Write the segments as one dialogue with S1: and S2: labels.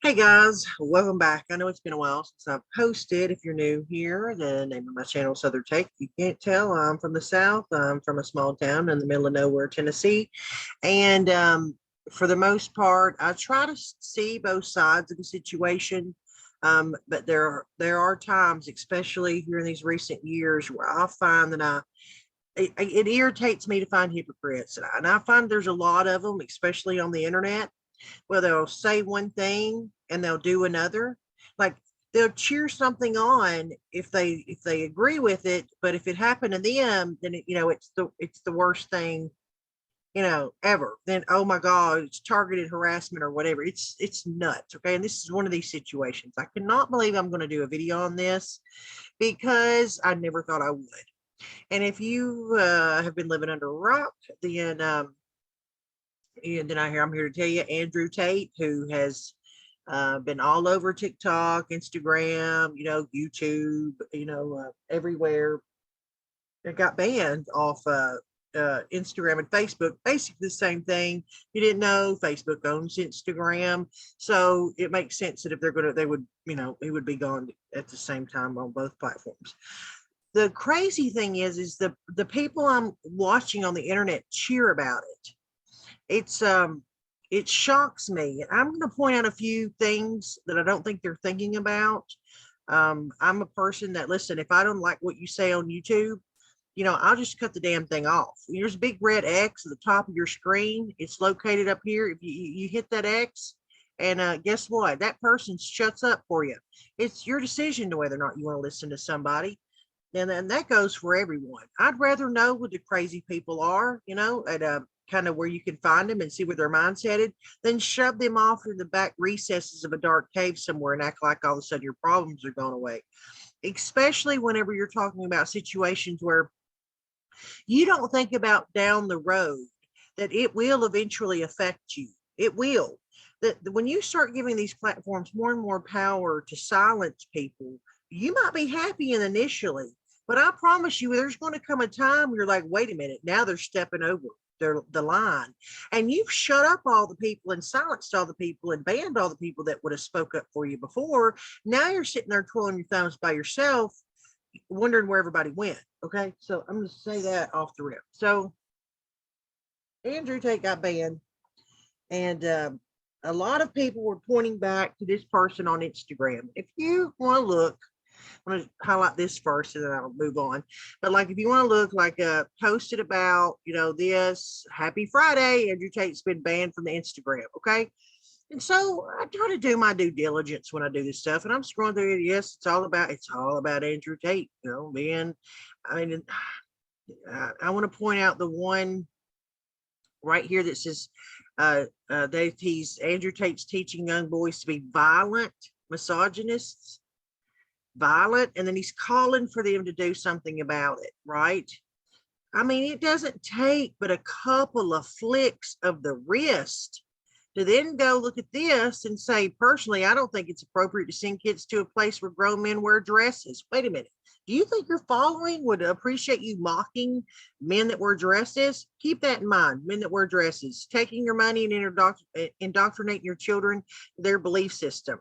S1: Hey guys, welcome back. I know it's been a while since I've posted. If you're new here, the name of my channel is Southern Take. If you can't tell, I'm from the South. I'm from a small town in the middle of nowhere, Tennessee. And for the most part, I try to see both sides of the situation. But there are times, especially here in these recent years, where I find that it irritates me to find hypocrites. And I find there's a lot of them, especially on the internet. Well, they'll say one thing and they'll do another. Like they'll cheer something on if they agree with it, but if it happened to them, then it's the worst thing ever. Then oh my God, it's targeted harassment or whatever. It's nuts. Okay, and this is one of these situations. I cannot believe I'm going to do a video on this because I never thought I would. And if you have been living under a rock, then I'm here to tell you, Andrew Tate, who has been all over TikTok, Instagram, YouTube, everywhere. It got banned off Instagram and Facebook. Basically the same thing. You didn't know Facebook owns Instagram, so it makes sense that if it would be gone at the same time on both platforms. The crazy thing is the people I'm watching on the internet cheer about it. It shocks me. I'm going to point out a few things that I don't think they're thinking about. I'm a person that, listen, if I don't like what you say on YouTube, I'll just cut the damn thing off. There's a big red X at the top of your screen. It's located up here. If you hit that X, and guess what? That person shuts up for you. It's your decision to whether or not you want to listen to somebody. And that goes for everyone. I'd rather know what the crazy people are, at kind of where you can find them and see where their mind's headed, then shove them off in the back recesses of a dark cave somewhere and act like all of a sudden your problems are going away. Especially whenever you're talking about situations where you don't think about down the road that it will eventually affect you. It will. That when you start giving these platforms more and more power to silence people, you might be happy initially, but I promise you, there's going to come a time where you're like, wait a minute, now they're stepping over the line, and you've shut up all the people and silenced all the people and banned all the people that would have spoke up for you before. Now you're sitting there twirling your thumbs by yourself, wondering where everybody went. Okay, so I'm going to say that off the rip. So Andrew Tate got banned, and a lot of people were pointing back to this person on Instagram. If you want to look, I'm going to highlight this first and then I'll move on. But like, if you want to look, like posted about, this happy Friday, Andrew Tate's been banned from the Instagram. Okay. And so I try to do my due diligence when I do this stuff, and I'm scrolling through it. Yes, it's all about Andrew Tate, being, I want to point out the one right here that says Andrew Tate's teaching young boys to be violent, misogynists, violent, and then he's calling for them to do something about it, right? I mean, it doesn't take but a couple of flicks of the wrist to then go look at this and say, personally, I don't think it's appropriate to send kids to a place where grown men wear dresses. Wait a minute. Do you think your following would appreciate you mocking men that wear dresses? Keep that in mind, men that wear dresses, taking your money and indoctrinating your children to their belief system.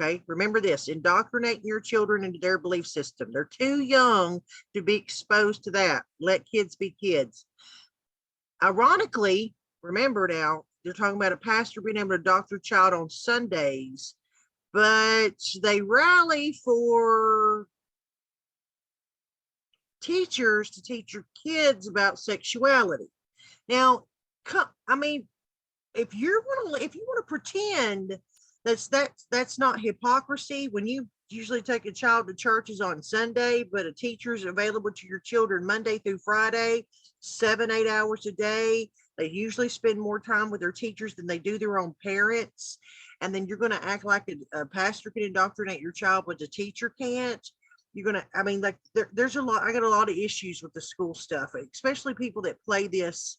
S1: Okay, remember this, indoctrinating your children into their belief system. They're too young to be exposed to that. Let kids be kids. Ironically, remember now, they're talking about a pastor being able to doctor a child on Sundays, but they rally for teachers to teach your kids about sexuality. Now, if you want to pretend that's not hypocrisy, when you usually take a child to churches on Sunday, but a teacher is available to your children Monday through Friday, 7-8 hours a day. They usually spend more time with their teachers than they do their own parents. And then you're going to act like a pastor can indoctrinate your child, but the teacher can't. You're going to, there's a lot. I got a lot of issues with the school stuff, especially people that play this,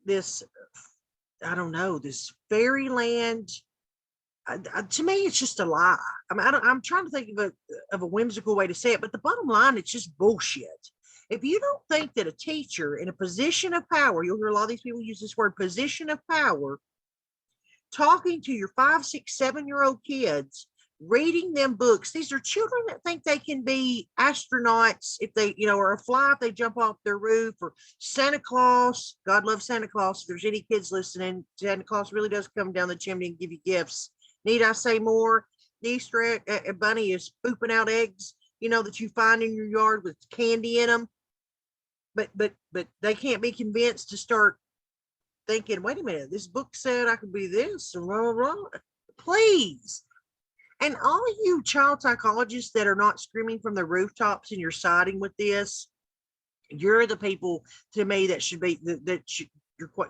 S1: I don't know, this fairyland. To me, it's just a lie. I'm trying to think of a whimsical way to say it, but the bottom line, it's just bullshit. If you don't think that a teacher in a position of power, you'll hear a lot of these people use this word, position of power, talking to your 5, 6, 7-year-old kids, reading them books. These are children that think they can be astronauts if they, or a fly if they jump off their roof, or Santa Claus. God loves Santa Claus. If there's any kids listening, Santa Claus really does come down the chimney and give you gifts. Need I say more? The Easter egg bunny is pooping out eggs, that you find in your yard with candy in them. But they can't be convinced to start thinking, wait a minute, this book said I could be this, and blah, blah, blah. Please. And all of you child psychologists that are not screaming from the rooftops and you're siding with this, you're the people to me that should be,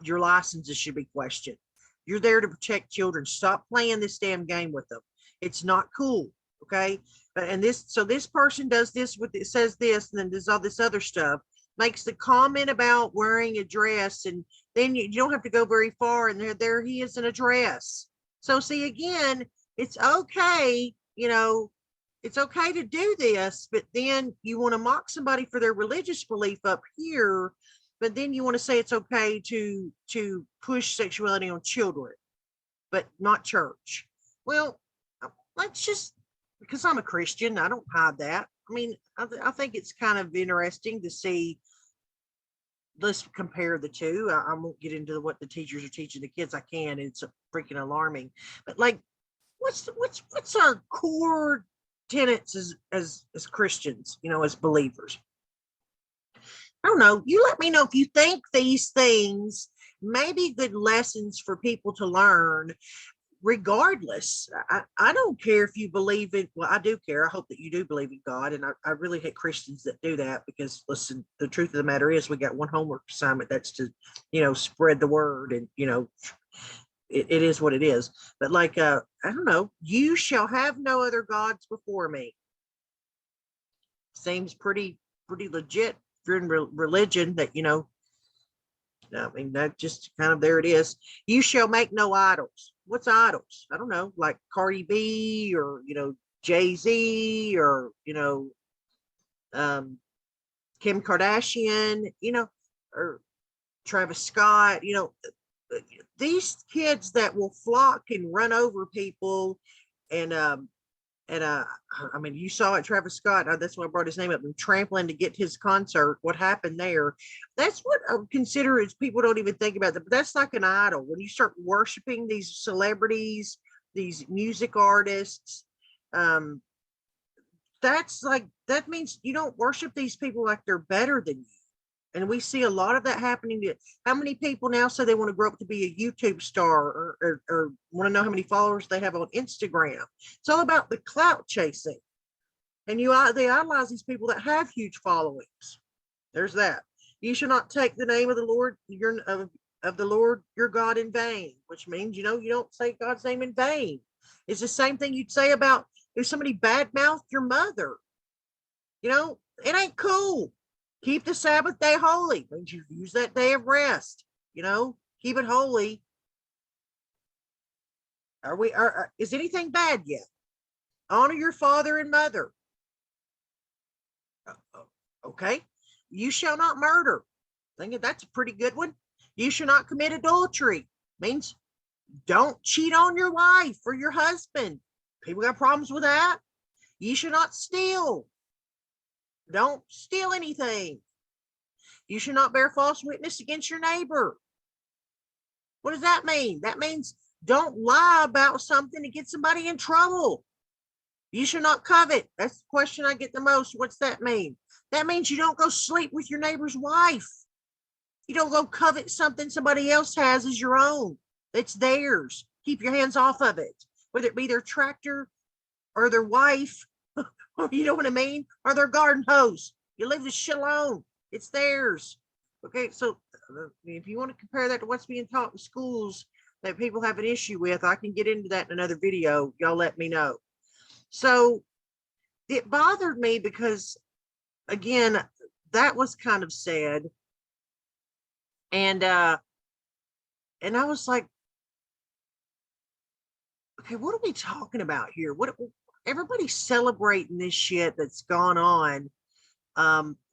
S1: your licenses should be questioned. You're there to protect children. Stop playing this damn game with them. It's not cool. Okay. And this person does this with it, says this, and then does all this other stuff, makes the comment about wearing a dress, and then you don't have to go very far, and there he is in a dress. So see, again, it's okay, it's okay to do this, but then you want to mock somebody for their religious belief up here, but then you want to say it's okay to push sexuality on children, but not church. Well, let's just, because I'm a Christian, I don't hide that. I mean, I think it's kind of interesting to see. Let's compare the two. I won't get into what the teachers are teaching the kids. I can. It's freaking alarming. But like, what's our core tenets as Christians, as believers? I don't know. You let me know if you think these things may be good lessons for people to learn. Regardless, I don't care if you believe in, well, I do care. I hope that you do believe in God. And I really hate Christians that do that, because listen, the truth of the matter is we got one homework assignment. That's to, spread the word, and, it is what it is. But like, I don't know, you shall have no other gods before me. Seems pretty legit. If you're in religion, that, I mean, that just kind of, there it is. You shall make no idols. What's idols? I don't know, like Cardi B, or, Jay-Z, or, Kim Kardashian, or Travis Scott, these kids that will flock and run over people. And I mean, you saw it, Travis Scott. That's why I brought his name up. And trampling to get his concert. What happened there? That's what I would consider, is people don't even think about that. But that's like an idol. When you start worshiping these celebrities, these music artists, that's like, that means you don't worship these people like they're better than you. And we see a lot of that happening. How many people now say they want to grow up to be a YouTube star, or want to know how many followers they have on Instagram? It's all about the clout chasing. And they idolize these people that have huge followings. There's that. You shall not take the name of the Lord, of the Lord your God in vain, which means, you don't say God's name in vain. It's the same thing you'd say about if somebody badmouthed your mother. It ain't cool. Keep the Sabbath day holy. Means you use that day of rest. Keep it holy. Is anything bad yet? Honor your father and mother. Okay. You shall not murder. I think that's a pretty good one. You shall not commit adultery. Means don't cheat on your wife or your husband. People got problems with that. You should not steal. Don't steal anything. You should not bear false witness against your neighbor. What does that mean? That means don't lie about something to get somebody in trouble. You should not covet. That's the question I get the most. What's that mean? That means you don't go sleep with your neighbor's wife. You don't go covet something somebody else has as your own. It's theirs. Keep your hands off of it. Whether it be their tractor or their wife, you know what I mean? Or their garden hose. You leave the shit alone. It's theirs. Okay, so if you want to compare that to what's being taught in schools that people have an issue with, I can get into that in another video. Y'all let me know. So it bothered me because, again, that was kind of sad. And I was like, okay, what are we talking about here? Everybody's celebrating this shit that's gone on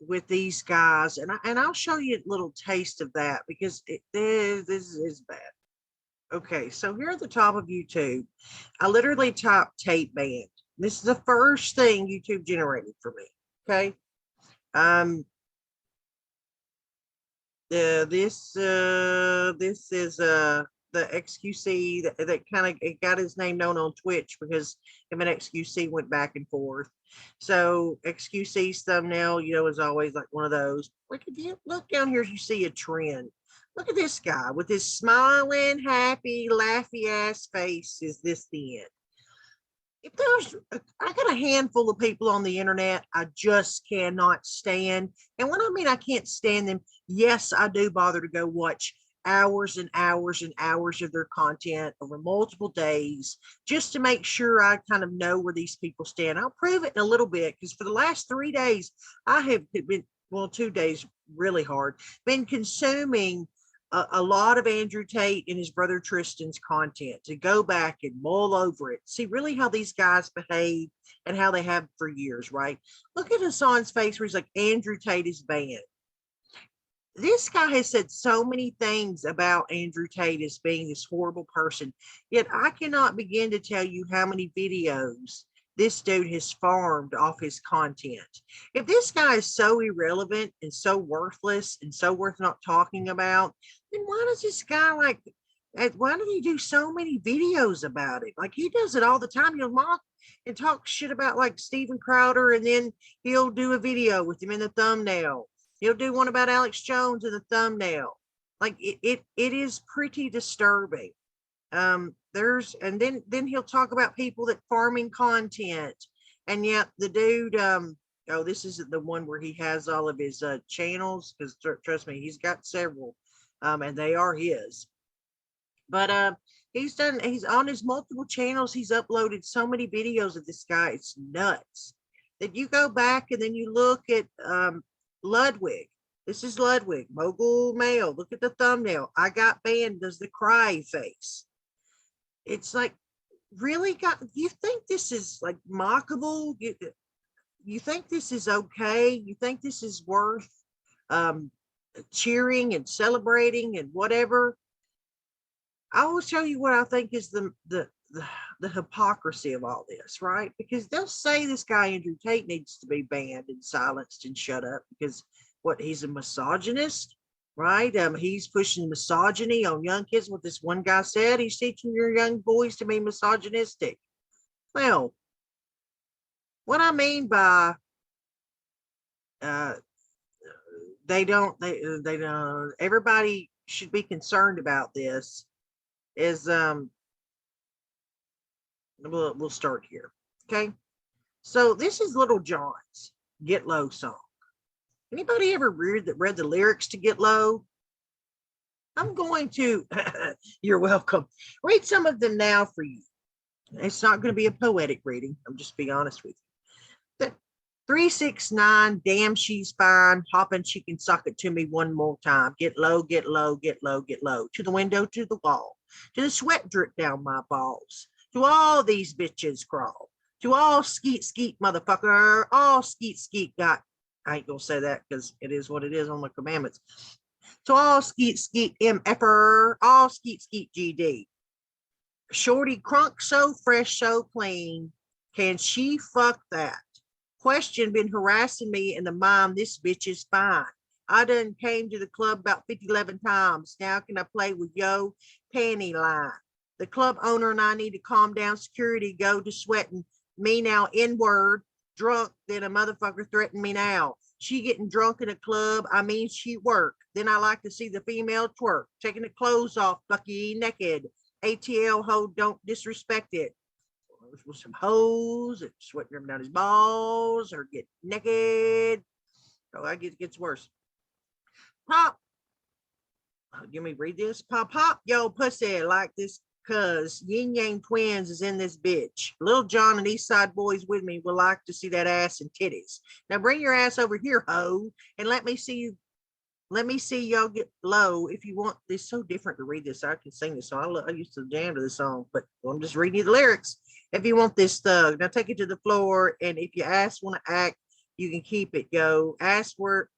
S1: with these guys, and I'll show you a little taste of that, because this is bad. Okay, so here at the top of YouTube, I literally typed Tate banned. This is the first thing YouTube generated for me. Okay. Um, this is the XQC that kind of it got his name known on Twitch because him and XQC went back and forth. So XQC's thumbnail, is always like one of those. Like if you look down here, you see a trend. Look at this guy with his smiling, happy, laughy ass face. Is this the end? If I got a handful of people on the internet I just cannot stand. And when I mean I can't stand them, yes, I do bother to go watch hours and hours and hours of their content over multiple days just to make sure I kind of know where these people stand. I'll prove it in a little bit because for the last 3 days, I have been, well, 2 days really hard, been consuming a lot of Andrew Tate and his brother Tristan's content to go back and mull over it. See really how these guys behave and how they have for years, right? Look at Hassan's face where he's like, Andrew Tate is banned. This guy has said so many things about Andrew Tate as being this horrible person, yet I cannot begin to tell you how many videos this dude has farmed off his content. If this guy is so irrelevant and so worthless and so worth not talking about, then why does this guy why did he do so many videos about it? Like he does it all the time. He'll mock and talk shit about like Steven Crowder, and then he'll do a video with him in the thumbnail. He'll do one about Alex Jones in the thumbnail. Like it is pretty disturbing. And then he'll talk about people that farming content, and yet the dude, oh, this isn't the one where he has all of his channels, because trust me, he's got several, and they are his. But he's on his multiple channels. He's uploaded so many videos of this guy. It's nuts that you go back and then you look at Ludwig. This is Ludwig, mogul male. Look at the thumbnail. I got banned. Does the cry face? It's like, really, God, you think this is like mockable? You think this is okay? You think this is worth cheering and celebrating and whatever? I will show you what I think is the hypocrisy of all this, right? Because they'll say this guy Andrew Tate needs to be banned and silenced and shut up because he's a misogynist, right? He's pushing misogyny on young kids. What this one guy said, he's teaching your young boys to be misogynistic. Well, what I mean by they don't everybody should be concerned about this is we'll start here. Okay, so this is Little John's Get Low song. Anybody ever read the lyrics to Get Low? I'm going to, you're welcome, read some of them now for you. It's not going to be a poetic reading. I'm just being honest with you. 369, damn, she's fine. Hopping, she can suck it to me one more time. Get low, get low, get low, get low. To the window, to the wall. To the sweat drip down my balls. To all these bitches crawl. To all skeet, skeet, motherfucker. All skeet, skeet got. I ain't gonna say that because it is what it is on the commandments. To all skeet, skeet, MFR. All skeet, skeet, GD. Shorty crunk so fresh, so clean. Can she fuck that? Question been harassing me in the mom, this bitch is fine. I done came to the club about 11 times. Now can I play with yo panty line? The club owner and I need to calm down. Security go to sweating me now inward. Drunk, then a motherfucker threatened me now. She getting drunk in a club. I mean, she work. Then I like to see the female twerk. Taking the clothes off, Bucky naked. ATL ho, don't disrespect it. With some hoes and sweating them down his balls or get naked. Oh, I guess it gets worse. Pop. Let me read this. Pop, pop, yo, pussy, like this, cuz Yin Yang Twins is in this bitch. Little John and East Side Boys with me would like to see that ass and titties. Now bring your ass over here, ho, and let me see you. Let me see y'all get low if you want. It's so different to read this. I can sing this song. I used to jam to this song, but I'm just reading you the lyrics. If you want this thug, now take it to the floor. And if your ass want to act, you can keep it, yo. Ask where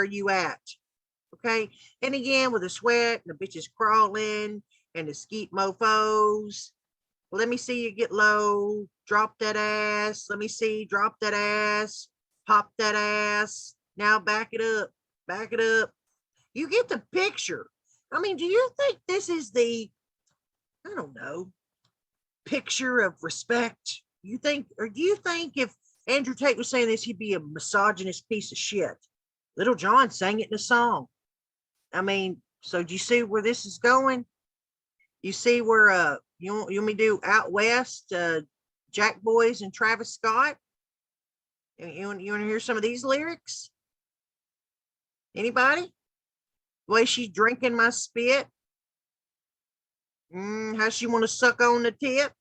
S1: you at. Okay. And again, with the sweat and the bitches crawling and the skeet mofos. Let me see you get low. Drop that ass. Let me see. Drop that ass. Pop that ass. Now back it up. Back it up. You get the picture. I mean, do you think this is the, I don't know, picture of respect? You think, or do you think if Andrew Tate was saying this, he'd be a misogynist piece of shit? Little John sang it in a song. I mean, so do you see where this is going? You see where you want me to do Out West, Jack Boys and Travis Scott? You want to hear some of these lyrics? Anybody? The way she's drinking my spit. How she want to suck on the tip.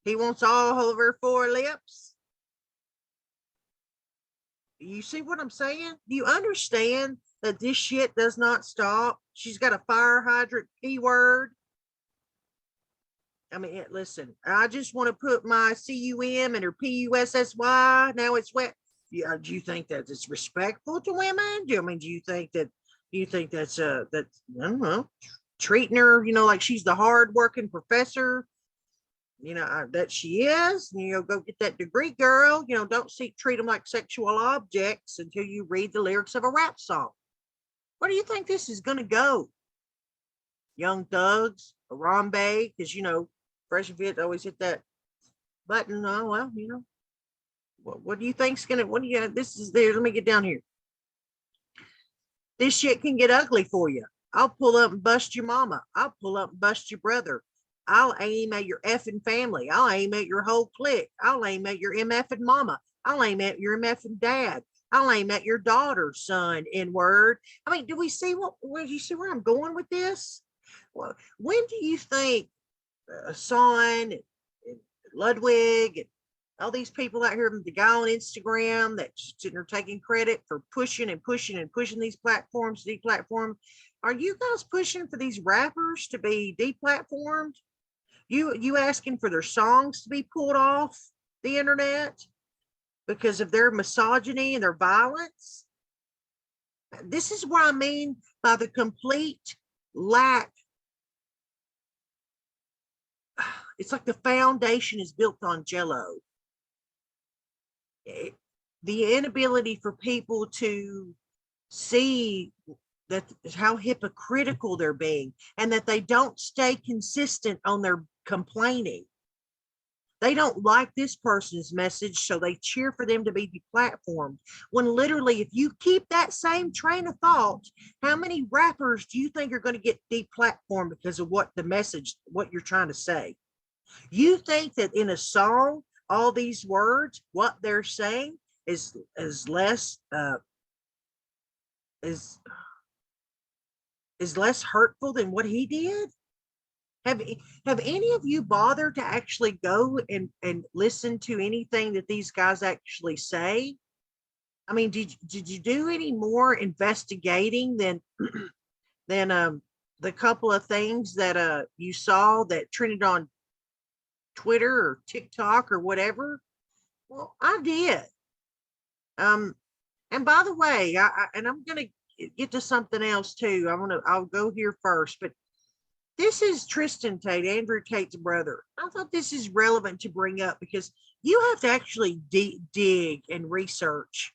S1: He wants all of her four lips. You see what I'm saying? Do you understand that this shit does not stop? She's got a fire hydrant P-word. I mean, listen, I just want to put my CUM and her PUSSY. Now it's wet. Yeah, do you think that it's respectful to women? Do you think that's that, I don't know, treating her, like she's the hard-working professor, that she is? Go get that degree, girl. Don't treat them like sexual objects until you read the lyrics of a rap song. Where do you think this is going to go? Young Thugs, Harambe, because, Fresh and Fit always hit that button. Oh, well, what do you think's going to, this is there. Let me get down here. This shit can get ugly for you. I'll pull up and bust your mama. I'll pull up and bust your brother. I'll aim at your effing family. I'll aim at your whole clique. I'll aim at your MFing mama. I'll aim at your MFing dad. I'll aim at your daughter, son, N-word. I mean, do you see where I'm going with this? Well, when do you think Son and Ludwig and all these people out here, the guy on Instagram that's sitting there taking credit for pushing these platforms to deplatform? Are you guys pushing for these rappers to be deplatformed? You asking for their songs to be pulled off the internet because of their misogyny and their violence? This is what I mean by the complete lack. It's like the foundation is built on Jell-O. The inability for people to see that how hypocritical they're being, and that they don't stay consistent on their complaining. They don't like this person's message, so they cheer for them to be deplatformed. When literally, if you keep that same train of thought, how many rappers do you think are going to get deplatformed because of what you're trying to say? You think that in a song, all these words, what they're saying is less hurtful than what he did? Have any of you bothered to actually go and listen to anything that these guys actually say? I mean, did you do any more investigating than the couple of things that you saw that trended on Twitter or TikTok or whatever? Well, I did. And by the way, I'm gonna get to something else too. I'll go here first, but this is Tristan Tate, Andrew Tate's brother. I thought this is relevant to bring up because you have to actually dig and research.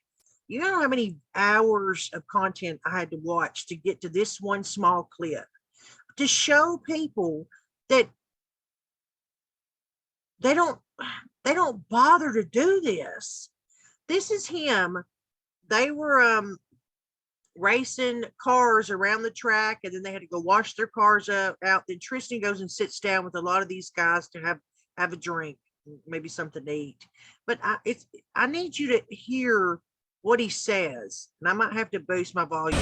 S1: You know how many hours of content I had to watch to get to this one small clip to show people that they don't bother to do this. This is him. They were racing cars around the track, and then they had to go wash their cars out. Then Tristan goes and sits down with a lot of these guys to have a drink, maybe something to eat. But I need you to hear what he says, and I might have to boost my volume.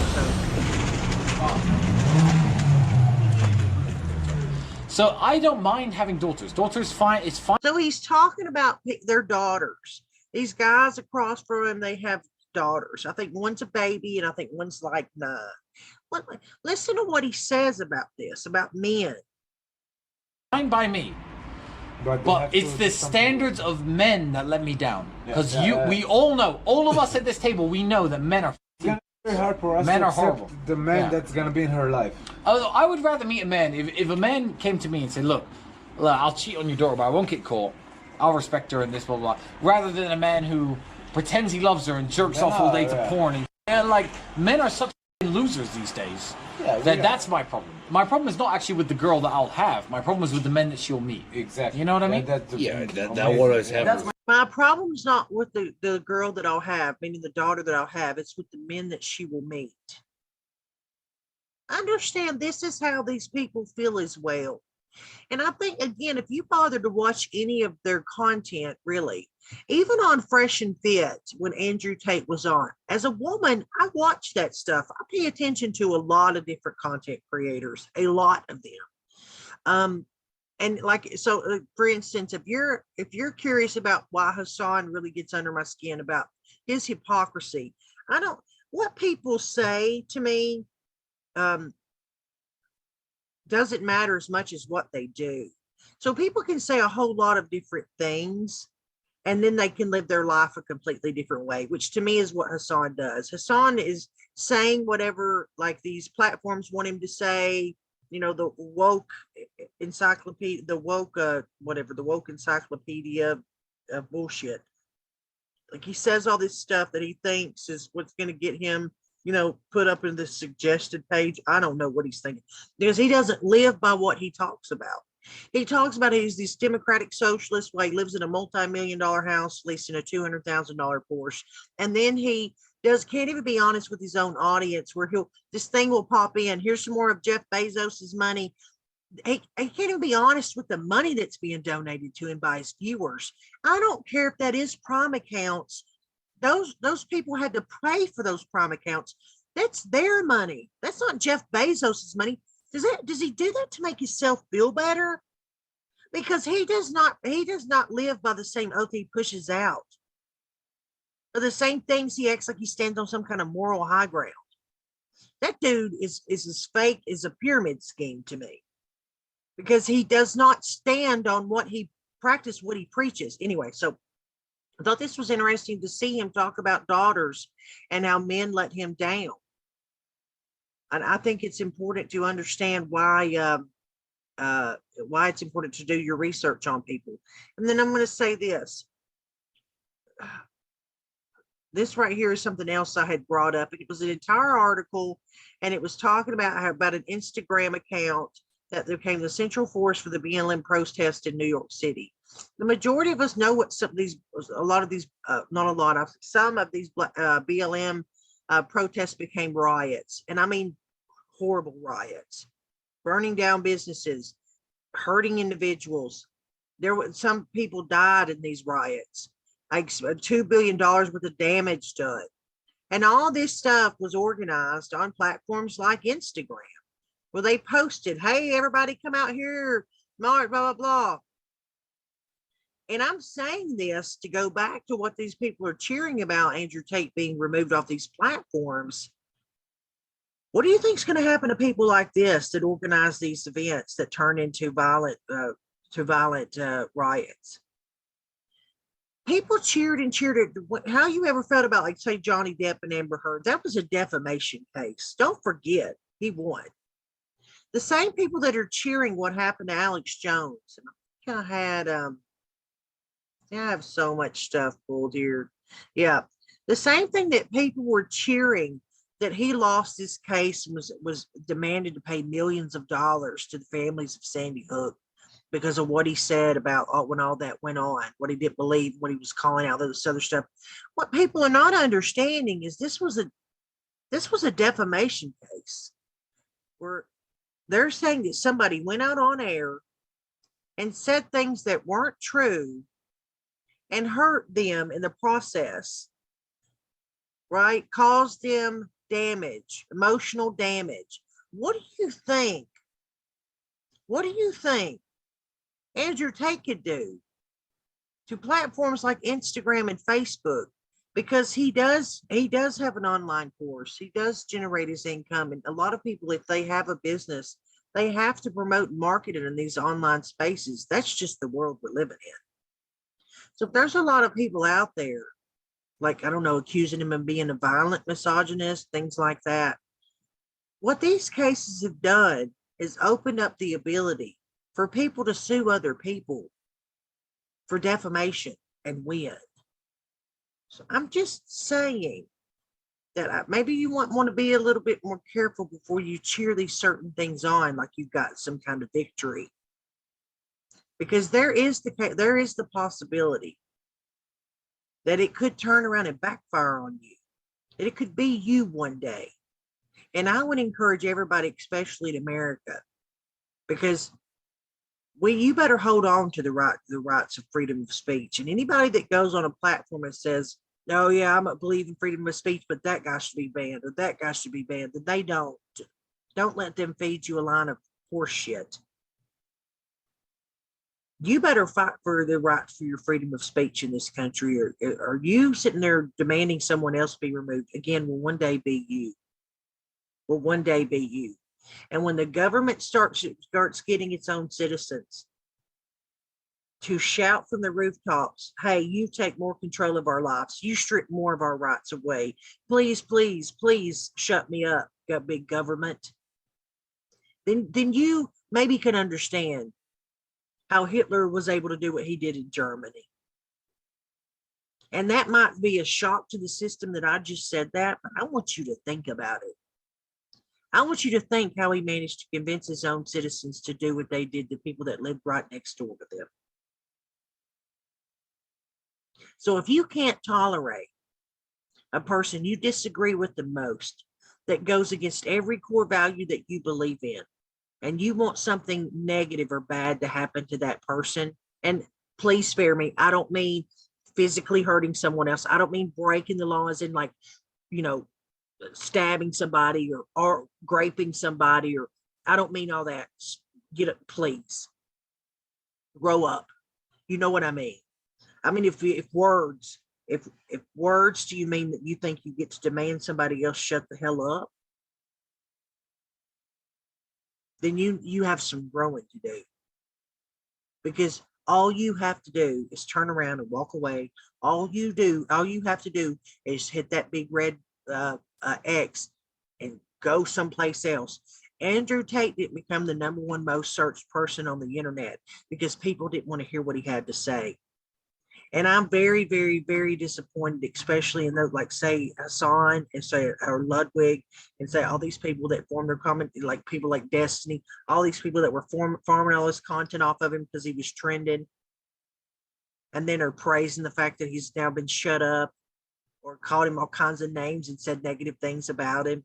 S2: So I don't mind having daughters. Daughters fine. It's fine.
S1: So he's talking about their daughters. These guys across from him, they have daughters. I think one's a baby, and I think one's like 9. Listen to what he says about this, about men.
S2: Fine by me, but it's the standards of men that let me down. Because we all know, all of us at this table, we know that men are
S3: Very hard for us
S2: Men
S3: to
S2: are
S3: accept
S2: horrible.
S3: the man
S2: Yeah.
S3: that's gonna be in her life.
S2: I would rather meet a man. If a man came to me and said, look, I'll cheat on your daughter, but I won't get caught. I'll respect her and this, blah, blah, blah. Rather than a man who pretends he loves her and jerks off all day to porn. And like, men are such losers these days.
S3: Yeah,
S2: That's my problem. My problem is not actually with the girl that I'll have. My problem is with the men that she'll meet.
S3: Exactly.
S2: You know what I mean?
S3: That
S4: what always happens.
S1: My problem's not with the girl that I'll have, meaning the daughter that I'll have. It's with the men that she will meet. Understand, this is how these people feel as well. And I think, again, if you bother to watch any of their content, really, even on Fresh and Fit, when Andrew Tate was on, as a woman, I watch that stuff. I pay attention to a lot of different content creators, a lot of them. And like, so for instance, if you're curious about why Hassan really gets under my skin about his hypocrisy, what people say to me doesn't matter as much as what they do. So people can say a whole lot of different things, and then they can live their life a completely different way, which to me is what Hassan does. Hassan is saying whatever like these platforms want him to say, the woke encyclopedia, the woke encyclopedia of bullshit. Like, he says all this stuff that he thinks is what's going to get him, put up in the suggested page. I don't know what he's thinking, because he doesn't live by what he talks about. He talks about he's this democratic socialist while he lives in a multi-million-dollar house, leasing a $200,000 Porsche. And then he can't even be honest with his own audience, where this thing will pop in. Here's some more of Jeff Bezos's money. He can't even be honest with the money that's being donated to him by his viewers. I don't care if that is Prime accounts. Those people had to pay for those Prime accounts. That's their money. That's not Jeff Bezos's money. Does he do that to make himself feel better? Because he does not live by the same oath he pushes out. Or the same things he acts like he stands on some kind of moral high ground. That dude is as fake as a pyramid scheme to me. Because he does not stand on what he preaches. Anyway, so I thought this was interesting to see him talk about daughters and how men let him down. And I think it's important to understand why it's important to do your research on people. And then I'm going to say this. This right here is something else I had brought up. It was an entire article, and it was talking about an Instagram account that became the central force for the BLM protest in New York City. The majority of us know what some of these BLM protests became riots. And I mean horrible riots, burning down businesses, hurting individuals. Some people died in these riots, like $2 billion worth of damage done. And all this stuff was organized on platforms like Instagram, where they posted, hey, everybody come out here, blah, blah, blah. And I'm saying this to go back to what these people are cheering about, Andrew Tate being removed off these platforms. What do you think is going to happen to people like this that organize these events that turn into violent riots? People cheered and cheered it. How you ever felt about, like, say, Johnny Depp and Amber Heard? That was a defamation case. Don't forget, he won. The same people that are cheering what happened to Alex Jones. I have so much stuff pulled here. Yeah. The same thing that people were cheering that he lost this case and was demanded to pay millions of dollars to the families of Sandy Hook because of what he said about when all that went on, what he didn't believe, what he was calling out, this other stuff. What people are not understanding is this was a defamation case where they're saying that somebody went out on air and said things that weren't true and hurt them in the process, right? Caused them damage, emotional damage. What do you think? What do you think Andrew Tate could do to platforms like Instagram and Facebook? Because he does have an online course. He does generate his income. And a lot of people, if they have a business, they have to promote and market it in these online spaces. That's just the world we're living in. So if there's a lot of people out there like, I don't know, accusing him of being a violent misogynist, things like that. What these cases have done is opened up the ability for people to sue other people for defamation and win. So I'm just saying that maybe you want to be a little bit more careful before you cheer these certain things on like you've got some kind of victory, because there is the possibility that it could turn around and backfire on you, that it could be you one day. And I would encourage everybody, especially in America, because you better hold on to the rights of freedom of speech. And anybody that goes on a platform and says, "No, yeah, I believe in freedom of speech, but that guy should be banned, or that guy should be banned," then they don't let them feed you a line of horse shit. You better fight for the right for your freedom of speech in this country, or are you sitting there demanding someone else be removed? Again, will one day be you. Will one day be you. And when the government starts getting its own citizens to shout from the rooftops, "Hey, you take more control of our lives. You strip more of our rights away. Please, please, please shut me up, big government." Then you maybe can understand how Hitler was able to do what he did in Germany. And that might be a shock to the system that I just said that, but I want you to think about it. I want you to think how he managed to convince his own citizens to do what they did to people that lived right next door to them. So if you can't tolerate a person you disagree with the most, that goes against every core value that you believe in, and you want something negative or bad to happen to that person, and please spare me, I don't mean physically hurting someone else. I don't mean breaking the law as in, like, stabbing somebody or raping somebody, or I don't mean all that. Get up, please. Grow up. You know what I mean? I mean, if words, do you mean that you think you get to demand somebody else shut the hell up? Then you have some growing to do, because all you have to do is turn around and walk away. All you have to do is hit that big red X and go someplace else. Andrew Tate didn't become the #1 most searched person on the internet because people didn't want to hear what he had to say. And I'm very, very, very disappointed, especially in those, like, say, Hassan and say, or Ludwig, and say all these people that form their comment, like people like Destiny, all these people that were farming all this content off of him because he was trending, and then are praising the fact that he's now been shut up, or called him all kinds of names and said negative things about him.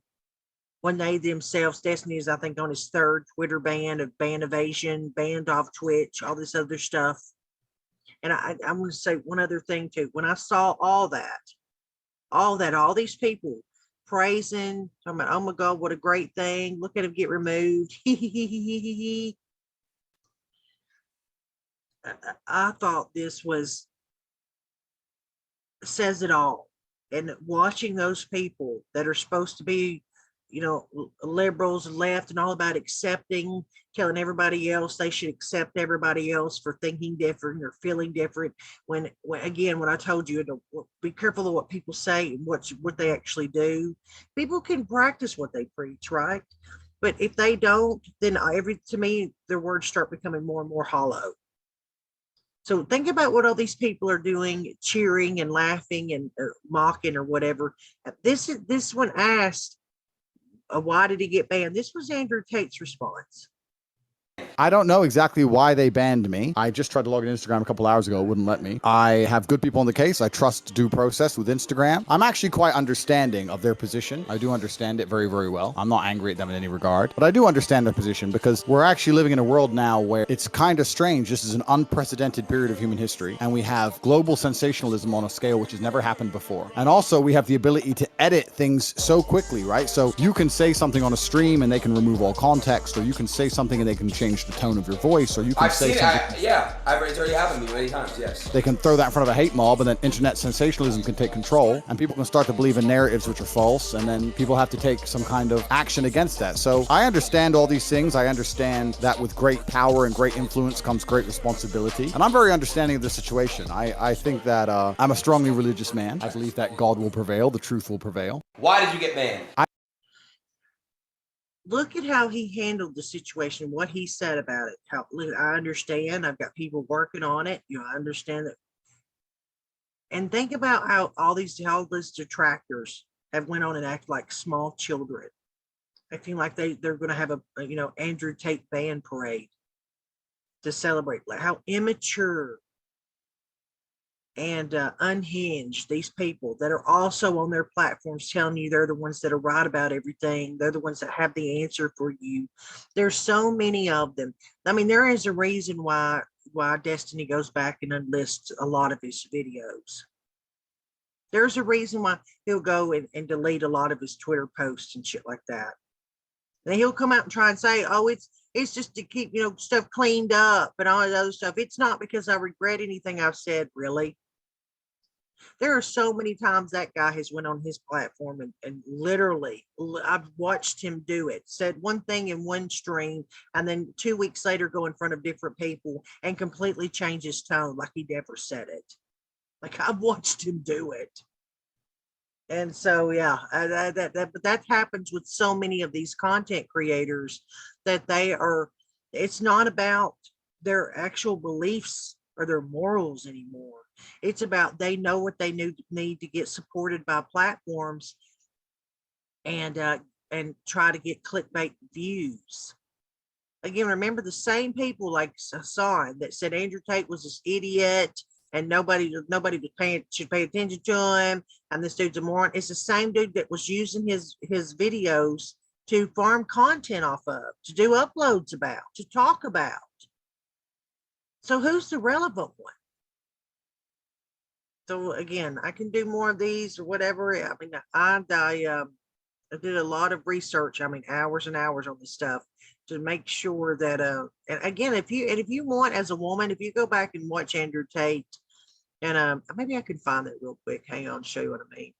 S1: When they themselves, Destiny is, I think, on his 3rd Twitter ban evasion, banned off Twitch, all this other stuff. And I'm going to say one other thing too. When I saw all these people praising, talking about, "Oh my God, what a great thing. Look at him get removed." I thought this says it all. And watching those people that are supposed to be, liberals, left, and all about accepting, telling everybody else they should accept everybody else for thinking different or feeling different. When again, when I told you to be careful of what people say and what they actually do. People can practice what they preach, right? But if they don't, then to me, their words start becoming more and more hollow. So think about what all these people are doing, cheering and laughing and mocking or whatever. This one asked, "Why did he get banned?" This was Andrew Tate's response.
S3: I don't know exactly why they banned me. I just tried to log in Instagram a couple hours ago. It wouldn't let me. I have good people in the case. I trust due process with Instagram. I'm actually quite understanding of their position. I do understand it very, very well. I'm not angry at them in any regard, but I do understand their position because we're actually living in a world now where it's kind of strange. This is an unprecedented period of human history, and we have global sensationalism on a scale which has never happened before. And also we have the ability to edit things so quickly, right? So you can say something on a stream and they can remove all context, or you can say something and they can change change the tone of your voice, or you can
S5: I've
S3: say
S5: seen
S3: something.
S5: it. Yeah, it's already happened to me many times. Yes.
S3: They can throw that in front of a hate mob, and then internet sensationalism can take control, and people can start to believe in narratives which are false, and then people have to take some kind of action against that. So I understand all these things. I understand that with great power and great influence comes great responsibility, and I'm very understanding of the situation. I think that I'm a strongly religious man. I believe that God will prevail, the truth will prevail.
S5: Why did you get banned?
S1: Look at how he handled the situation, what he said about it. How I understand. I've got people working on it. I understand that. And think about how all these childless detractors have went on and act like small children, acting like they're going to have a Andrew Tate band parade to celebrate. Like how immature and unhinged these people that are also on their platforms telling you they're the ones that are right about everything. They're the ones that have the answer for you. There's so many of them. I mean, there is a reason why Destiny goes back and unlists a lot of his videos. There's a reason why he'll go and delete a lot of his Twitter posts and shit like that. Then he'll come out and try and say, oh, it's just to keep, stuff cleaned up and all that other stuff. It's not because I regret anything I've said, really. There are so many times that guy has went on his platform and literally, I've watched him do it, said one thing in one stream, and then 2 weeks later go in front of different people and completely change his tone like he never said it. Like I've watched him do it. And so, yeah, but that happens with so many of these content creators that it's not about their actual beliefs or their morals anymore. It's about they know what they need to get supported by platforms and try to get clickbait views. Again, remember the same people like Hassan that said Andrew Tate was this idiot and nobody should pay attention to him, and this dude's a moron. It's the same dude that was using his videos to farm content off of, to do uploads about, to talk about. So who's the relevant one? So again, I can do more of these or whatever. I mean, I did a lot of research. I mean, hours and hours on this stuff to make sure that and again, if you want, as a woman, if you go back and watch Andrew Tate, and maybe I can find that real quick. Hang on, show you what I mean.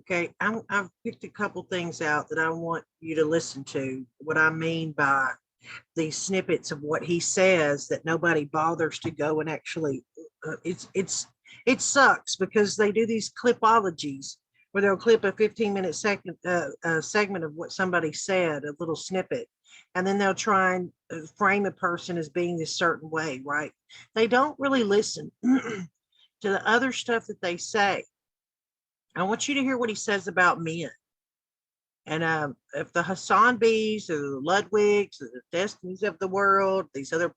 S1: Okay, I've picked a couple things out that I want you to listen to. What I mean by these snippets of what he says that nobody bothers to go and actually. It sucks because they do these clipologies where they'll clip a 15-minute segment of what somebody said, a little snippet, and then they'll try and frame a person as being this certain way, right? They don't really listen to the other stuff that they say. I want you to hear what he says about men. And if the Hassan B's or the Ludwigs or the Destinies of the world, these other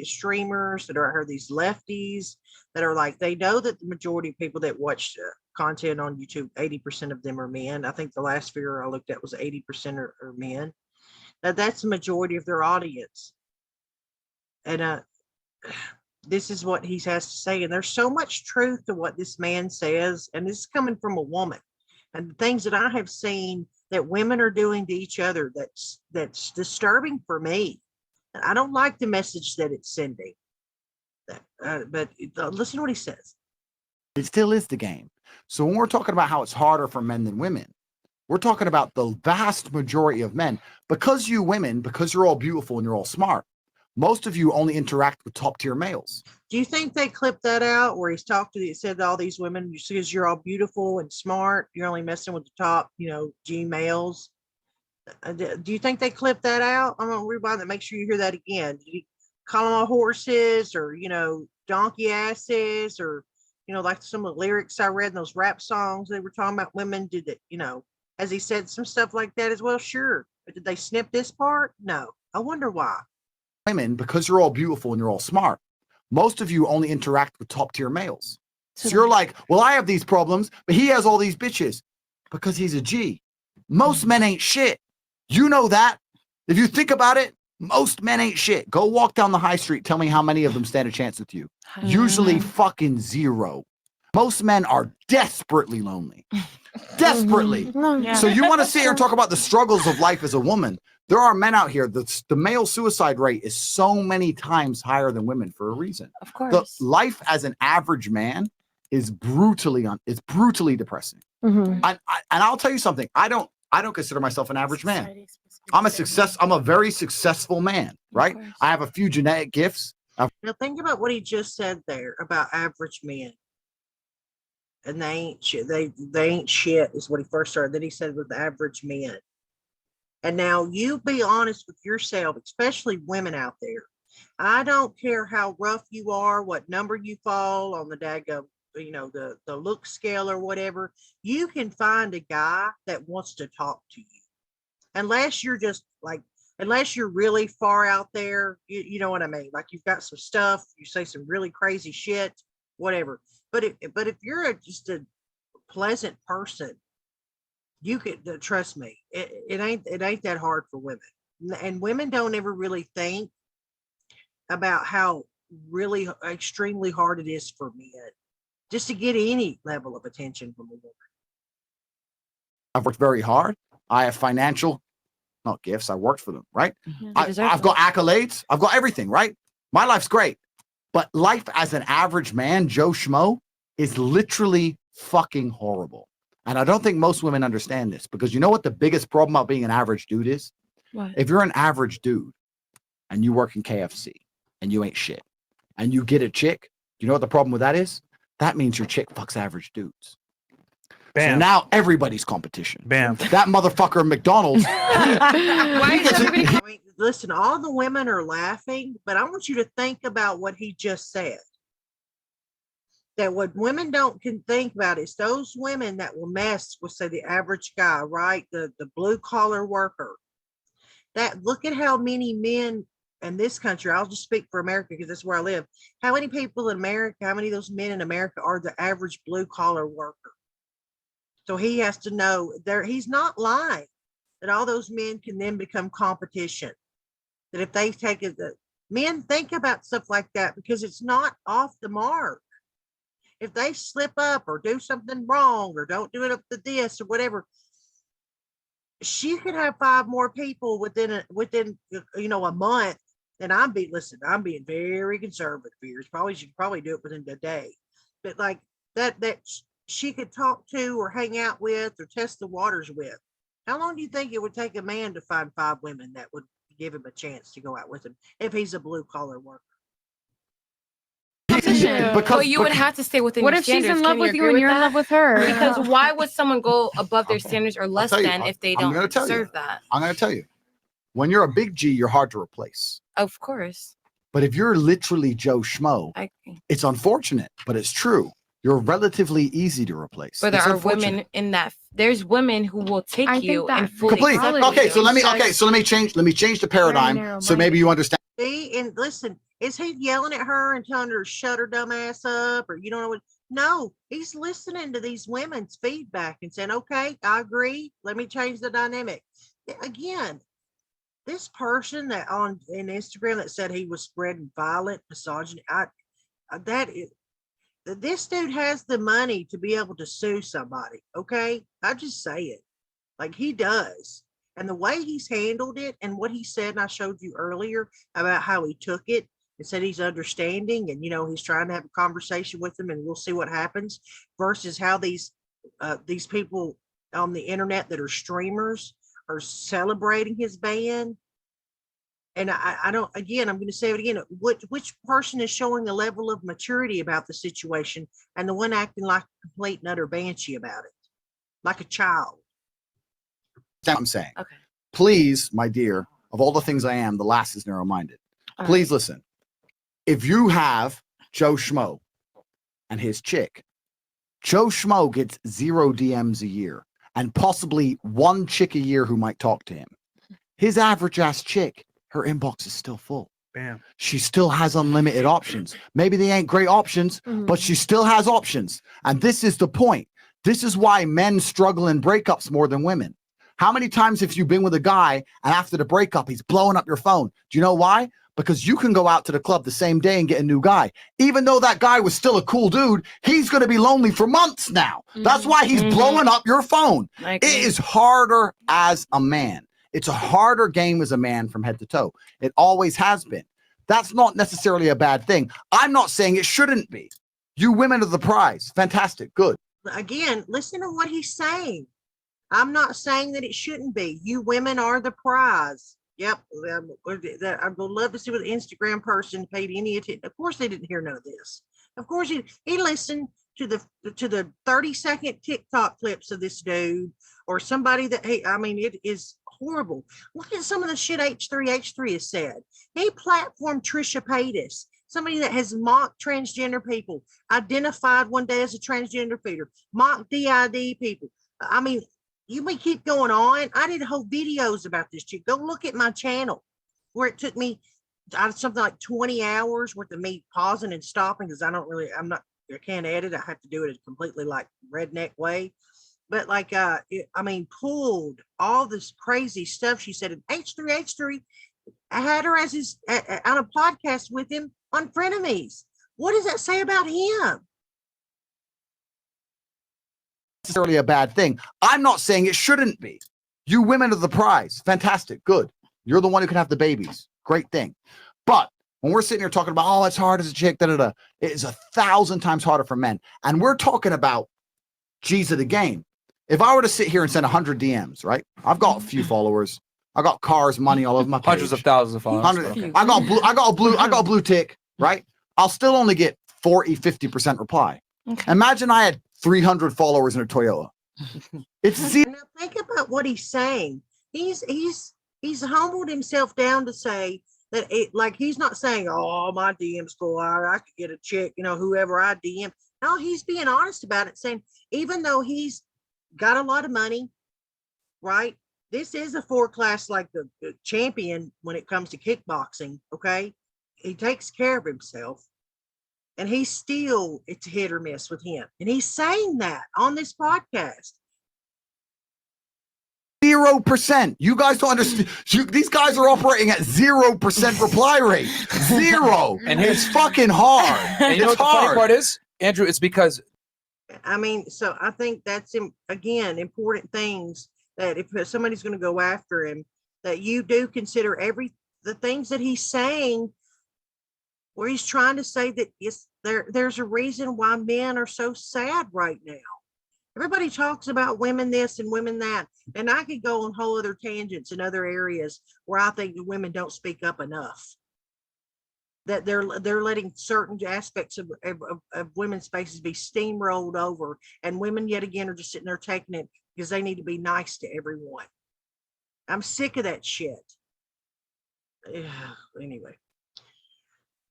S1: streamers that are these lefties that are like, they know that the majority of people that watch content on YouTube, 80% of them are men. I think the last figure I looked at was 80% are men. Now that's the majority of their audience. And this is what he has to say. And there's so much truth to what this man says. And this is coming from a woman. And the things that I have seen that women are doing to each other, that's disturbing for me. And I don't like the message that it's sending. But listen to what he says.
S3: It still is the game. So when we're talking about how it's harder for men than women, we're talking about the vast majority of men. Because you women, because you're all beautiful and you're all smart, most of you only interact with top tier males.
S1: Do you think they clipped that out where he's said to all these women, because you're all beautiful and smart, you're only messing with the top, G males? Do you think they clipped that out? I'm going to rewind that. Make sure you hear that again. Did he call them all horses or, donkey asses or, like some of the lyrics I read in those rap songs, they were talking about women. Did it, has he said some stuff like that as well? Sure. But did they snip this part? No. I wonder why.
S3: Women, because you're all beautiful and you're all smart, most of you only interact with top tier males. So you're like, well, I have these problems, but he has all these bitches because he's a G. Most men ain't shit. You know that. If you think about it, most men ain't shit. Go walk down the high street. Tell me how many of them stand a chance with you. Usually fucking zero. Most men are desperately lonely. Desperately. So you want to sit here and talk about the struggles of life as a woman. There are men out here. The male suicide rate is so many times higher than women for a reason.
S6: Of course.
S3: The life as an average man is brutally depressing. And I'll tell you something. I don't consider myself an average man. I'm a very successful man, right? I have a few genetic gifts.
S1: Now think about what he just said there about average men. And they ain't shit. They ain't shit is what he first started. Then he said with average men. And now you be honest with yourself, especially women out there. I don't care how rough you are, what number you fall on the daggum, the look scale or whatever. You can find a guy that wants to talk to you. Unless you're just like, unless you're really far out there, you know what I mean? Like you've got some stuff, you say some really crazy shit, whatever. But if you're just a pleasant person, you could trust me. It ain't that hard for women, and women don't ever really think about how really extremely hard it is for men just to get any level of attention from a woman.
S3: I've worked very hard. I have financial, not gifts. I worked for them, right? I've got accolades. I've got everything, right? My life's great. But life as an average man, Joe Schmo, is literally fucking horrible. And I don't think most women understand this, because you know what the biggest problem about being an average dude is?
S6: What?
S3: If you're an average dude and you work in KFC and you ain't shit and you get a chick, you know what the problem with that is? That means your chick fucks average dudes. Bam. So now everybody's competition.
S7: Bam.
S3: That motherfucker at McDonald's.
S6: Why is everybody?
S1: I mean, listen, all the women are laughing, but I want you to think about what he just said. That what women can think about is those women that will mess with, say, the average guy, right? The blue collar worker. That look at how many men in this country, I'll just speak for America because that's where I live. How many people in America, how many of those men in America are the average blue collar worker? So he has to know there, he's not lying that all those men can then become competition. That if they take it, men think about stuff like that because it's not off the mark. If they slip up or do something wrong or don't do it up to this or whatever, she could have 5 more people within a month. And I'm being very conservative here. She could probably do it within a day. But like that she could talk to or hang out with or test the waters with. How long do you think it would take a man to find 5 women that would give him a chance to go out with him if he's a blue collar worker?
S6: But you would have to stay within your standards.
S8: What if she's in love with you and you're in love with her?
S6: Because why would someone go above their standards or less than if they don't deserve that?
S3: I'm going to tell you. When you're a big G, you're hard to replace.
S6: Of course.
S3: But if you're literally Joe Schmo, it's unfortunate, but it's true. You're relatively easy to replace.
S6: But there are women in that. There's women who will take you and fully.
S3: Okay, so let me change the paradigm so maybe you understand.
S1: See, and listen, is he yelling at her and telling her to shut her dumb ass up, or you don't know what? No, he's listening to these women's feedback and saying, "Okay, I agree. Let me change the dynamic." Again, this person that in Instagram that said he was spreading violent misogyny, this dude has the money to be able to sue somebody. Okay, I just say it like he does. And the way he's handled it and what he said, and I showed you earlier about how he took it and said he's understanding and, he's trying to have a conversation with them and we'll see what happens, versus how these people on the internet that are streamers are celebrating his ban. And I don't, again, I'm going to say it again, which person is showing a level of maturity about the situation and the one acting like a complete and utter banshee about it, like a child.
S3: That's what I'm saying.
S6: Okay.
S3: Please, my dear, of all the things I am, the last is narrow-minded. Please listen. If you have Joe Schmo and his chick, Joe Schmo gets 0 DMs a year and possibly 1 chick a year who might talk to him. His average ass chick, her inbox is still full.
S7: Bam.
S3: She still has unlimited options. Maybe they ain't great options, but she still has options. And this is the point. This is why men struggle in breakups more than women. How many times have you been with a guy and after the breakup, he's blowing up your phone? Do you know why? Because you can go out to the club the same day and get a new guy. Even though that guy was still a cool dude, he's going to be lonely for months now. That's why he's blowing up your phone. It is harder as a man. It's a harder game as a man from head to toe. It always has been. That's not necessarily a bad thing. I'm not saying it shouldn't be. You women are the prize. Fantastic. Good.
S1: Again, listen to what he's saying. I'm not saying that it shouldn't be. You women are the prize. Yep. I would love to see what the Instagram person paid any attention. Of course, they didn't hear none of this. Of course, he listened to the 30-second TikTok clips of this dude or somebody that, hey, I mean, it is horrible. Look at some of the shit H3 has said. He platformed Trisha Paytas, somebody that has mocked transgender people, identified one day as a transgender feeder, mocked DID people. I mean, you may keep going on. I did whole videos about this chick. Go look at my channel where it took me something like 20 hours worth of me pausing and stopping because I can't edit. I have to do it a completely like redneck way. But like, pulled all this crazy stuff. She said, H3, I had her as on a podcast with him on Frenemies. What does that say about him?
S3: Necessarily a bad thing. I'm not saying it shouldn't be. You women are the prize. Fantastic. Good. You're the one who can have the babies. Great thing. But when we're sitting here talking about, oh, it's hard as a chick, it is 1,000 times harder for men. And we're talking about G's of the game. If I were to sit here and send 100 DMs, right? I've got a few followers. I got cars, money all over my page.
S7: Hundreds of thousands of followers.
S3: Okay. I got a blue tick, right? I'll still only get 40-50% reply. Okay. Imagine I had 300 followers in a Toyota. It's zero.
S1: Now think about what he's saying. He's humbled himself down to say that he's not saying, oh, my DMs go out, I could get a chick, whoever I DM. No, he's being honest about it, saying even though he's got a lot of money, right? This is a 4-class like the champion when it comes to kickboxing. Okay, he takes care of himself. And it's hit or miss with him. And he's saying that on this podcast.
S3: 0%. You guys don't understand. These guys are operating at 0% reply rate. 0. And it's fucking hard.
S7: And you know what the funny part is, Andrew? It's because.
S1: So I think that's, again, important things that if somebody's going to go after him, that you do consider the things that he's saying, where he's trying to say that there's a reason why men are so sad right now. Everybody talks about women this and women that, and I could go on whole other tangents in other areas where I think the women don't speak up enough. That they're letting certain aspects of women's spaces be steamrolled over, and women yet again are just sitting there taking it because they need to be nice to everyone. I'm sick of that shit. Anyway.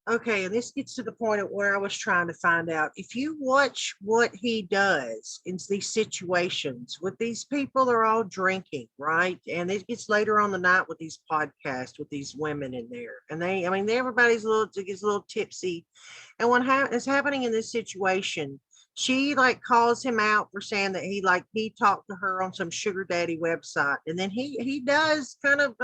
S1: Okay, and this gets to the point of where I was trying to find out. If you watch what he does in these situations with these people, they're all drinking, right? And it gets later on the night with these podcasts with these women in there. And everybody's gets a little tipsy. And what is happening in this situation, she calls him out for saying that he talked to her on some sugar daddy website. And then he does kind of,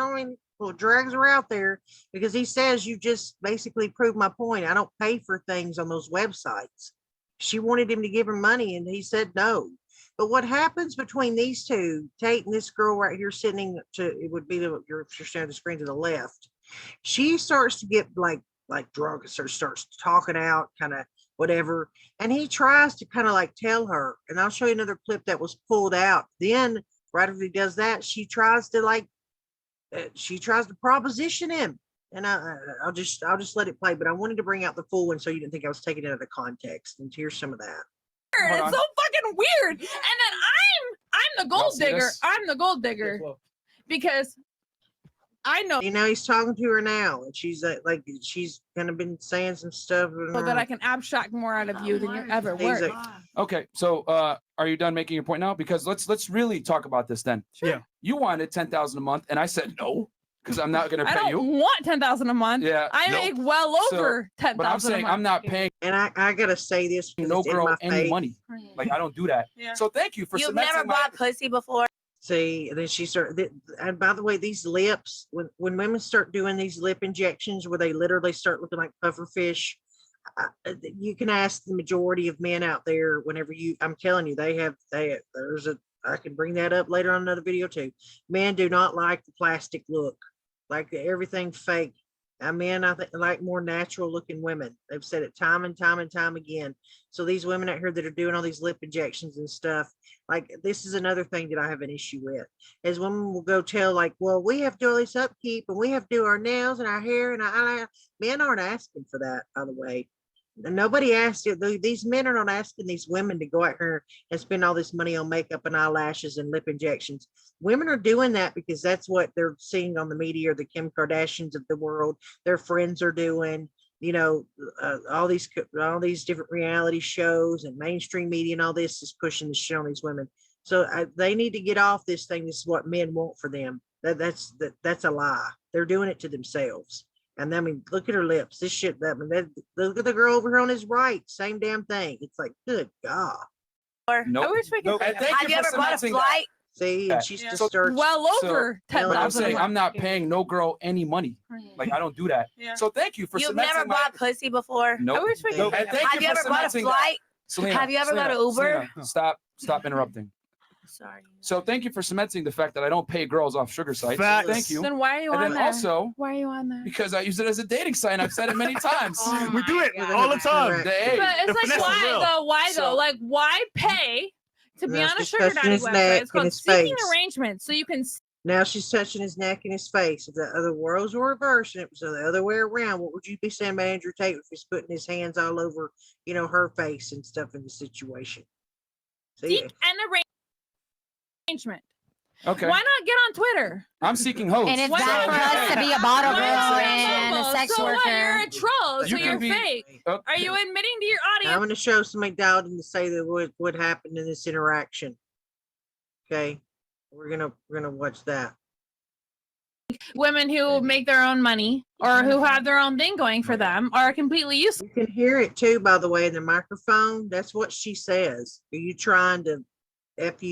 S1: drags her out there because he says, you just basically proved my point. I don't pay for things on those websites. She wanted him to give her money and he said no. But what happens between these two, Tate and this girl right here sitting it would be you're sharing the screen to the left. She starts to get like drunk and starts talking out kind of whatever. And he tries to kind of tell her, and I'll show you another clip that was pulled out. Then right after he does that, she tries to proposition him, and I'll just let it play. But I wanted to bring out the full one so you didn't think I was taking it out of context. And here's some of that.
S9: It's so fucking weird. And then I'm the gold digger. I'm the gold digger because I know.
S1: He's talking to her now, and she's she's kind of been saying some stuff.
S9: So that I can abstract more out of you than you ever were.
S7: Okay, so are you done making your point now? Because let's really talk about this then.
S9: Sure.
S7: Yeah. You wanted $10,000 a month, and I said no, because I'm not going to pay you.
S9: I don't want $10,000 a month.
S7: Yeah.
S9: I make well over $10,000.
S7: But I'm saying I'm not paying.
S1: And I gotta say this.
S7: No girl any money. I don't do that.
S9: Yeah.
S7: So thank you for.
S6: You've never bought pussy before.
S1: See, and then she started, and by the way, these lips, when women start doing these lip injections where they literally start looking like puffer fish, you can ask the majority of men out there whenever I'm telling you, there's a I can bring that up later on another video too. Men do not like the plastic look, like everything fake. Men, I think, like more natural looking women. They've said it time and time and time again. So these women out here that are doing all these lip injections and stuff, like this is another thing that I have an issue with. Is women will go tell like, well, we have to do all this upkeep and we have to do our nails and our hair and our men aren't asking for that, by the way. Nobody asked you. These men are not asking these women to go out here and spend all this money on makeup and eyelashes and lip injections. Women are doing that because that's what they're seeing on the media, or the Kim Kardashians of the world. Their friends are doing, you know, all these different reality shows and mainstream media and all this is pushing the shit on these women. So they need to get off this thing. This is what men want for them. That's a lie. They're doing it to themselves. And I mean, look at her lips. This shit. Look at the girl over here on his right. Same damn thing. It's like, good God.
S7: Nope.
S9: Have you ever bought a flight?
S1: See, and she's just starts
S9: well over $10,000.
S7: But I'm saying I'm not paying no girl any money. Like I don't do that. So thank you for.
S9: You've never bought pussy before.
S7: Nope.
S9: Nope. Have you ever bought a flight?
S7: Selena,
S9: have you ever got an Uber?
S7: Selena, stop interrupting.
S9: Sorry.
S7: So thank you for cementing the fact that I don't pay girls off sugar sites.
S8: Facts.
S7: Thank you.
S9: Then why are you
S7: and
S9: on
S7: then
S9: there?
S7: also,
S9: why are you on there?
S7: because I use it as a dating site. And I've said it many times.
S8: We do it all the time.
S7: Hey,
S9: But it's like,
S8: finesse is real.
S9: why though? Why though?
S7: So-
S9: Like, why pay to be
S1: Now
S9: on a
S1: she's
S9: sugar
S1: touching
S9: daddy
S1: his
S9: website?
S1: neck
S9: It's
S1: and
S9: called
S1: his
S9: seeking
S1: face.
S9: arrangements, so you can.
S1: Now she's touching his neck and his face. If the other worlds were reversed and it was the other way around, what would you be saying about Andrew Tate if he's putting his hands all over, you know, her face and stuff in the situation? See,
S9: Seek an arrangement.
S7: okay.
S9: Why not get on Twitter?
S7: I'm seeking hosts.
S8: And it's
S9: Why
S8: bad
S9: not?
S8: for us to be a bottle
S9: Why
S8: girl
S9: not?
S8: and a sex
S9: so
S8: worker.
S9: What? You're a troll,
S7: You
S9: so
S7: can
S9: you're
S7: be-
S9: fake.
S7: Okay.
S9: Are you admitting to your
S1: I'm
S9: audience?
S1: going to show some McDowell to say that what happened in this interaction. Okay, we're gonna watch that.
S9: Women who make their own money or who have their own thing going for them are completely useless
S1: You can hear it too, by the way, in the microphone. That's what she says. Are you trying to fuck?
S9: to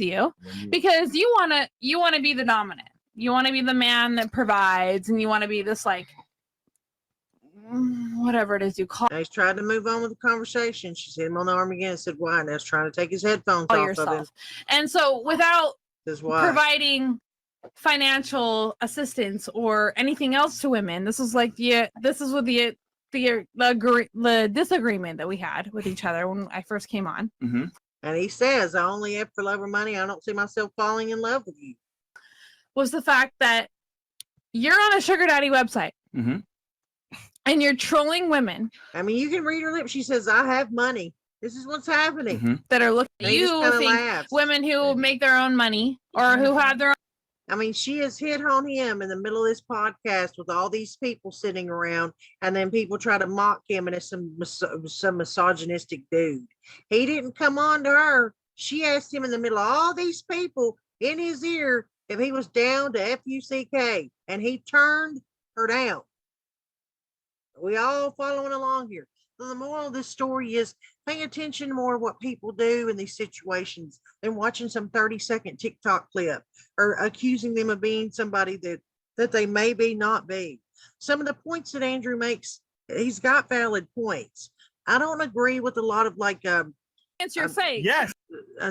S9: you because you want to be the dominant. You want to be the man that provides, and you want to be this like whatever it is you call
S1: Now he's tried to move on with the conversation. She hit him on the arm again and said, why? Now he's trying to take his headphones off of him.
S9: yourself. And so without
S1: Says why?
S9: providing financial assistance or anything else to women, this is what the disagreement that we had with each other when I first came on.
S7: Mm-hmm.
S1: And he says, I only ask for love or money. I don't see myself falling in love with you.
S9: Was the fact that you're on a sugar daddy website
S7: Mm-hmm.
S9: and you're trolling women
S1: I mean, you can read her lips. She says, I have money. This is what's happening.
S7: Mm-hmm.
S9: that are looking at
S1: And he just
S9: you,
S1: kinda
S9: think
S1: laughs.
S9: women who make their own money or who have their own.
S1: I mean, she has hit on him in the middle of this podcast with all these people sitting around, and then people try to mock him and it's some misogynistic dude. He didn't come on to her. She asked him in the middle of all these people in his ear if he was down to fuck, and he turned her down. We all following along here. So the moral of this story is pay attention more to what people do in these situations than watching some 30-second TikTok clip or accusing them of being somebody that they maybe not be. Some of the points that Andrew makes, he's got valid points. I don't agree with a lot of
S9: It's your face.
S8: Yes.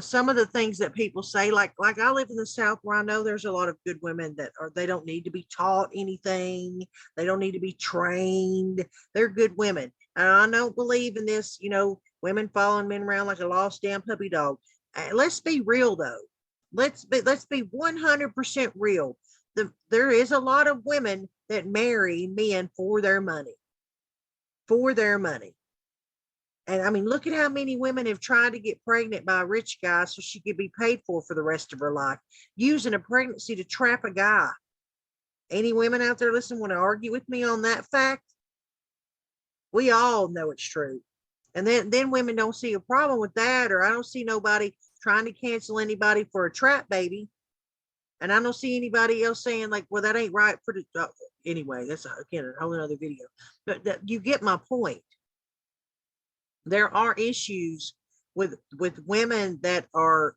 S1: some of the things that people say, like I live in the South where I know there's a lot of good women they don't need to be taught anything. They don't need to be trained. They're good women. And I don't believe in this, women following men around like a lost damn puppy dog. Let's be real though. Let's be 100% real. There is a lot of women that marry men for their money. And I mean, look at how many women have tried to get pregnant by a rich guy so she could be paid for the rest of her life, using a pregnancy to trap a guy. Any women out there listening want to argue with me on that fact? We all know it's true. And then women don't see a problem with that, or I don't see nobody trying to cancel anybody for a trap baby. And I don't see anybody else saying like, well, that ain't right for the anyway, that's again a whole other video. But you get my point. There are issues with women that are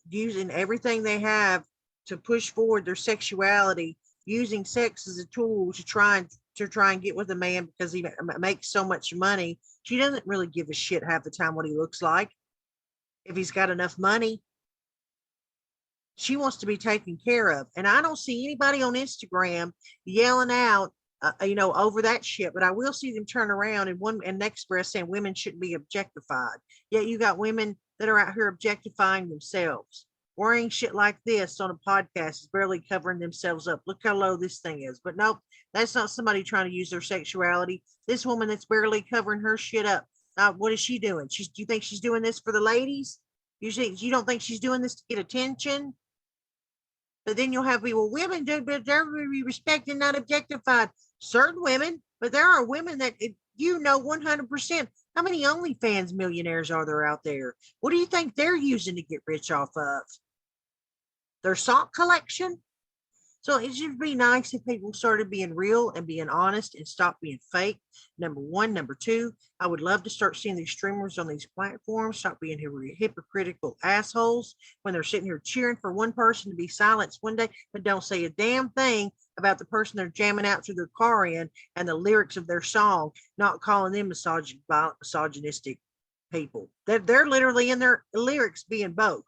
S1: using everything they have to push forward their sexuality, using sex as a tool to try and get with a man because he makes so much money. She doesn't really give a shit half the time what he looks like. if he's got enough money. She wants to be taken care of. And I don't see anybody on Instagram yelling out, over that shit, but I will see them turn around and express saying women shouldn't be objectified. Yet you got women that are out here objectifying themselves, wearing shit like this on a podcast is barely covering themselves up. Look how low this thing is. But nope, that's not somebody trying to use their sexuality. This woman that's barely covering her shit up. What is she doing? Do you think she's doing this for the ladies? You don't think she's doing this to get attention? But then you'll have people, women do, but they're be respected, not objectified. Certain women, but there are women that 100%. How many OnlyFans millionaires are there out there? What do you think they're using to get rich off of? Their sock collection? So it should be nice if people started being real and being honest and stop being fake. Number one. Number two, I would love to start seeing these streamers on these platforms stop being hypocritical assholes when they're sitting here cheering for one person to be silenced one day, but don't say a damn thing about the person they're jamming out through their car in and the lyrics of their song, not calling them misogynistic people. They're literally in their lyrics being both.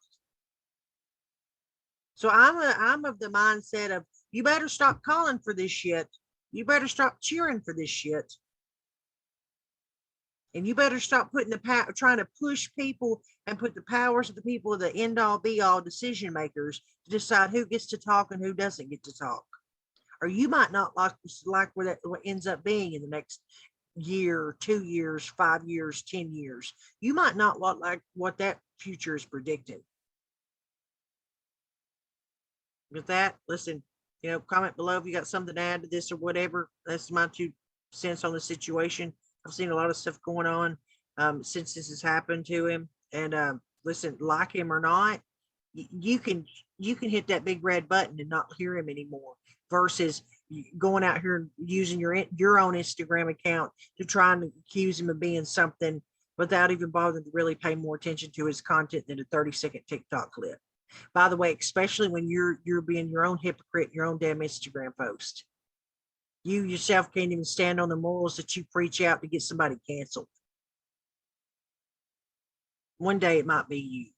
S1: So I'm of the mindset of, you better stop calling for this shit. You better stop cheering for this shit. And you better stop trying to push people and put the powers of the people of the end all be all decision makers to decide who gets to talk and who doesn't get to talk. Or you might not like what ends up being in the next year, 2 years, 5 years, 10 years. You might not like what that future is predicting. With that, listen, comment below if you got something to add to this or whatever. That's my 2 cents on the situation. I've seen a lot of stuff going on since this has happened to him. And listen, like him or not, you can hit that big red button and not hear him anymore. Versus going out here and using your own Instagram account to try and accuse him of being something without even bothering to really pay more attention to his content than a 30-second TikTok clip. By the way, especially when you're being your own hypocrite, your own damn Instagram post. You yourself can't even stand on the morals that you preach out to get somebody canceled. One day it might be you.